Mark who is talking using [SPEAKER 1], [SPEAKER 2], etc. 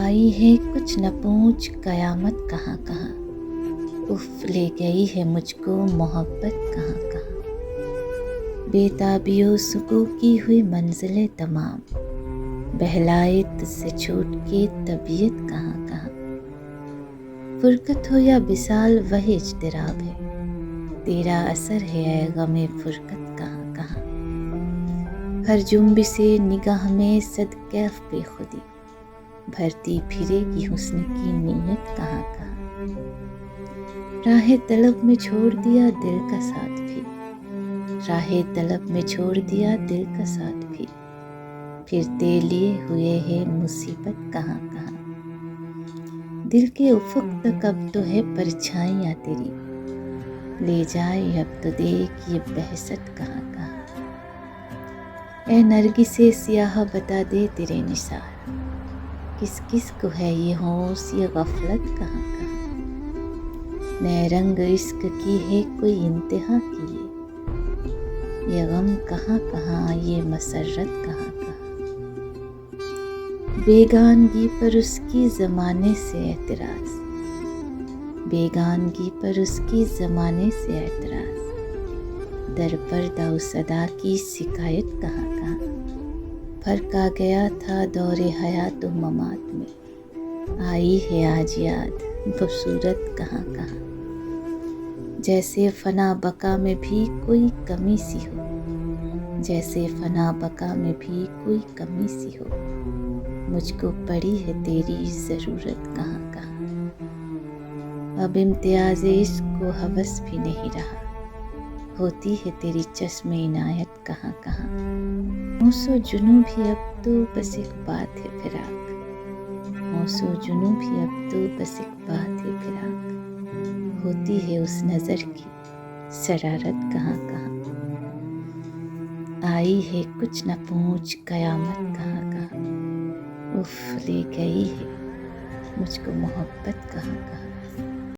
[SPEAKER 1] आई है कुछ न पूछ कयामत कहाँ कहाँ, उफ ले गई है मुझको मोहब्बत कहाँ कहाँ। बेताबियो सुकू की हुई मंजिलें तमाम, बहलाए तुझसे छूट के तबीयत कहाँ कहाँ। फुरकत हो या विसाल वही इज्तिराब है, तेरा असर है ऐ गमे फुरकत कहाँ कहाँ। हर जुम्बिशे निगाह में सदकैफ बेखुदी, भरती फिरेगी हुस्न की नीयत कहाँ कहाँ। राहे तलब में छोड़ दिया दिल का साथ भी, राहे तलब में छोड़ दिया दिल का साथ भी, फिरते लिए हुए है मुसीबत कहाँ कहाँ। दिल के उफुक तक अब तो है परछाइयाँ तेरी, ले जाए अब तो देख ये बहसत कहाँ कहाँ। ऐ नरगिसे सियाह बता दे तेरे निसार, किस किस को है ये होश ये गफलत कहाँ कहाँ। नए रंग इश्क की है कोई इंतहा की ये गम कहाँ कहाँ ये मसरत कहाँ कहाँ। बेगानगी पर उसकी ज़माने से एतराज़, बेगानगी पर उसकी ज़माने से एतराज़, दर पर्दा उस अदा की शिकायत कहाँ कहाँ। फर्क आ गया था दौरे हयात व ममात में, आई है आज याद वो सूरत कहाँ कहाँ। जैसे फना बका में भी कोई कमी सी हो, जैसे फना बका में भी कोई कमी सी हो, मुझको पड़ी है तेरी ज़रूरत कहाँ कहाँ। अब इम्तियाज़ इश्क को हवस भी नहीं रहा, होती है तेरी चश्मे इनायत कहाँ कहाँ। मौसो जुनू भी अब तो बस एक बात है फिराक, मौसो जुनू भी अब तो बस एक बात है फिराक, होती है उस नज़र की शरारत कहाँ कहाँ। आई है कुछ न पूछ कयामत कहाँ कहाँ, उफ ले गई है मुझको मोहब्बत कहाँ कहाँ।